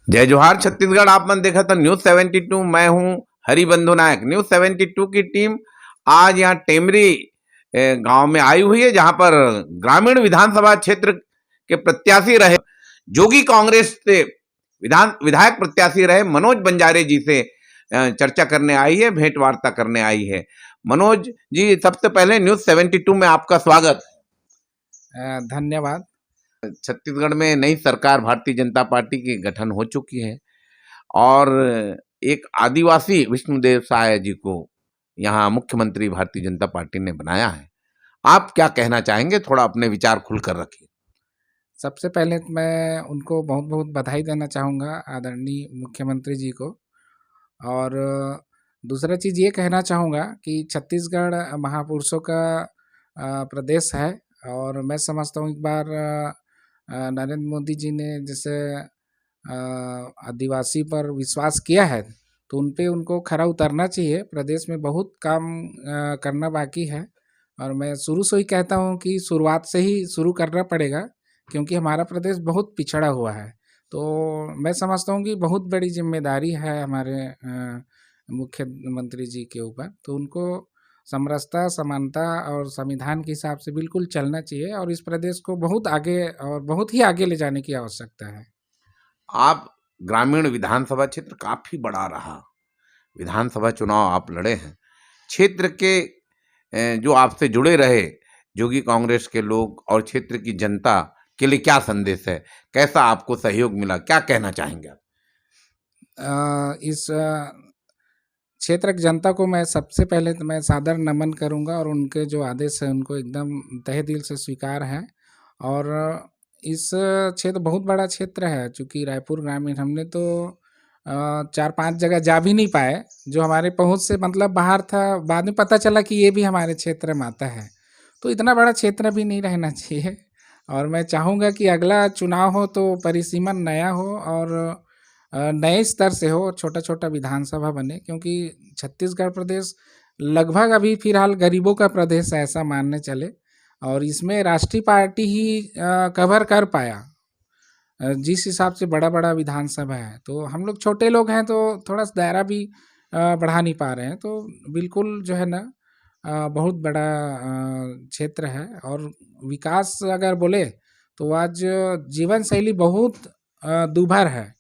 जय जोहार छत्तीसगढ़। आप मन देखा था न्यूज 72। मैं हूं हरिबंधु नायक। न्यूज 72 की टीम आज यहाँ टेमरी गांव में आई हुई है, जहां पर ग्रामीण विधानसभा क्षेत्र के प्रत्याशी रहे, जोगी कांग्रेस से विधायक प्रत्याशी रहे मनोज बंजारे जी से चर्चा करने आई है, भेंट वार्ता करने आई है। मनोज जी, सबसे पहले न्यूज 72 में आपका स्वागत। धन्यवाद। छत्तीसगढ़ में नई सरकार भारतीय जनता पार्टी की गठन हो चुकी है और एक आदिवासी विष्णुदेव साय जी को यहाँ मुख्यमंत्री भारतीय जनता पार्टी ने बनाया है। आप क्या कहना चाहेंगे? थोड़ा अपने विचार खुलकर रखिए। सबसे पहले तो मैं उनको बहुत बहुत बधाई देना चाहूँगा, आदरणीय मुख्यमंत्री जी को। और दूसरा चीज़ ये कहना चाहूँगा कि छत्तीसगढ़ महापुरुषों का प्रदेश है और मैं समझता हूँ एक बार नरेंद्र मोदी जी ने जैसे आदिवासी पर विश्वास किया है तो उन पे उनको खरा उतरना चाहिए। प्रदेश में बहुत काम करना बाकी है और मैं शुरू से ही कहता हूँ कि शुरुआत से ही शुरू करना पड़ेगा, क्योंकि हमारा प्रदेश बहुत पिछड़ा हुआ है। तो मैं समझता हूँ कि बहुत बड़ी जिम्मेदारी है हमारे मुख्यमंत्री जी के ऊपर, तो उनको समरसता, समानता और संविधान के हिसाब से बिल्कुल चलना चाहिए और इस प्रदेश को बहुत आगे और बहुत ही आगे ले जाने की आवश्यकता है। आप ग्रामीण विधानसभा क्षेत्र काफी बड़ा रहा, विधानसभा चुनाव आप लड़े हैं, क्षेत्र के जो आपसे जुड़े रहे जोगी कांग्रेस के लोग और क्षेत्र की जनता के लिए क्या संदेश है? कैसा आपको सहयोग मिला? क्या कहना चाहेंगे आप? इस क्षेत्र की जनता को मैं सबसे पहले तो मैं सादर नमन करूंगा और उनके जो आदेश है उनको एकदम तहे दिल से स्वीकार है। और इस क्षेत्र बहुत बड़ा क्षेत्र है, चूँकि रायपुर ग्रामीण हमने तो 4-5 जगह जा भी नहीं पाए, जो हमारे पहुँच से मतलब बाहर था। बाद में पता चला कि ये भी हमारे क्षेत्र में आता है, तो इतना बड़ा क्षेत्र भी नहीं रहना चाहिए। और मैं चाहूँगा कि अगला चुनाव हो तो परिसीमन नया हो और नए स्तर से हो, छोटा-छोटा विधानसभा बने, क्योंकि छत्तीसगढ़ प्रदेश लगभग अभी फिलहाल गरीबों का प्रदेश है ऐसा मानने चले, और इसमें राष्ट्रीय पार्टी ही कवर कर पाया जिस हिसाब से बड़ा-बड़ा विधानसभा है। तो हम लोग छोटे लोग हैं तो थोड़ा-सा दायरा भी बढ़ा नहीं पा रहे हैं, तो बिल्कुल जो है ना बहुत बड़ा क्षेत्र है। और विकास अगर बोले तो आज जीवन शैली बहुत दूभर है,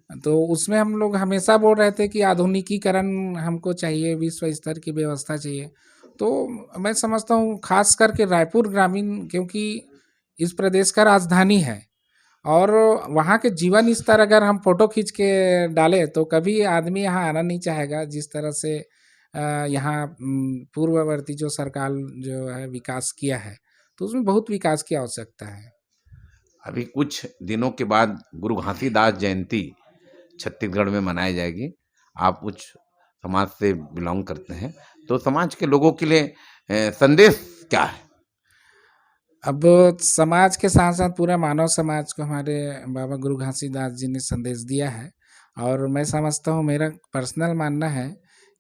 तो उसमें हम लोग हमेशा बोल रहे थे कि आधुनिकीकरण हमको चाहिए, विश्व स्तर की व्यवस्था चाहिए। तो मैं समझता हूँ खास करके रायपुर ग्रामीण, क्योंकि इस प्रदेश का राजधानी है और वहाँ के जीवन स्तर अगर हम फोटो खींच के डालें तो कभी आदमी यहाँ आना नहीं चाहेगा। जिस तरह से यहाँ पूर्ववर्ती जो सरकार जो है विकास किया है, तो उसमें बहुत विकास की आवश्यकता है। अभी कुछ दिनों के बाद गुरु घासीदास जयंती छत्तीसगढ़ में मनाई जाएगी। आप उच्च समाज से बिलोंग करते हैं, तो समाज के लोगों के लिए संदेश क्या है? अब समाज के साथ साथ पूरा मानव समाज को हमारे बाबा गुरु घासीदास जी ने संदेश दिया है। और मैं समझता हूँ, मेरा पर्सनल मानना है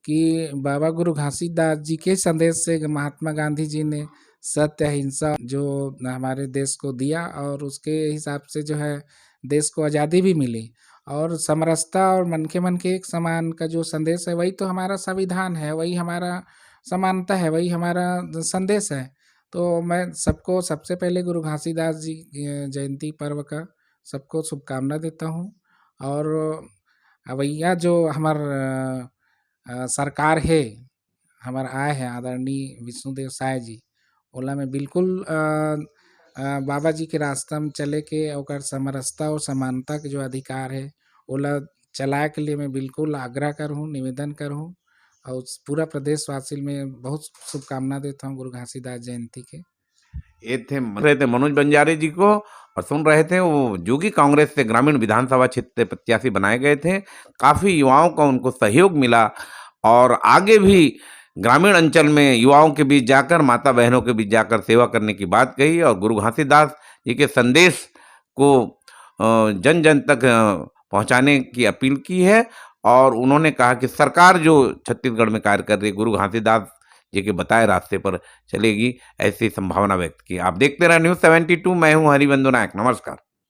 कि बाबा गुरु घासीदास जी के संदेश से महात्मा गांधी जी ने सत्य, अहिंसा जो हमारे देश को दिया और उसके हिसाब से जो है देश को आज़ादी भी मिली। और समरसता और मन के एक समान का जो संदेश है वही तो हमारा संविधान है, वही हमारा समानता है, वही हमारा संदेश है। तो मैं सबको सबसे पहले गुरु घासीदास जी जयंती पर्व का सबको शुभकामना देता हूँ। और भैया जो हमार सरकार है, हमार आए हैं आदरणीय विष्णुदेव साय जी, ओला में बिल्कुल बाबा जी के रास्ता में चले के ओकर समरसता और समानता के जो अधिकार है ओला चलाए के लिए मैं बिल्कुल आग्रह करूँ, निवेदन करूँ और पूरा प्रदेशवासी में बहुत शुभकामना देता हूँ गुरु घासीदास जयंती के। ये रहे थे मनोज बंजारे जी को, और सुन रहे थे वो जोगी कांग्रेस से ग्रामीण विधानसभा क्षेत्र से प्रत्याशी बनाए गए थे। काफ़ी युवाओं का उनको सहयोग मिला और आगे भी ग्रामीण अंचल में युवाओं के बीच जाकर, माता बहनों के बीच जाकर सेवा करने की बात कही और गुरु घासीदास जी के संदेश को जन जन तक पहुंचाने की अपील की है। और उन्होंने कहा कि सरकार जो छत्तीसगढ़ में कार्य कर रही है गुरु घासीदास जी के बताए रास्ते पर चलेगी, ऐसी संभावना व्यक्त की। आप देखते रहे न्यूज़ 72। मैं हूं हरिबंधु नायक। नमस्कार।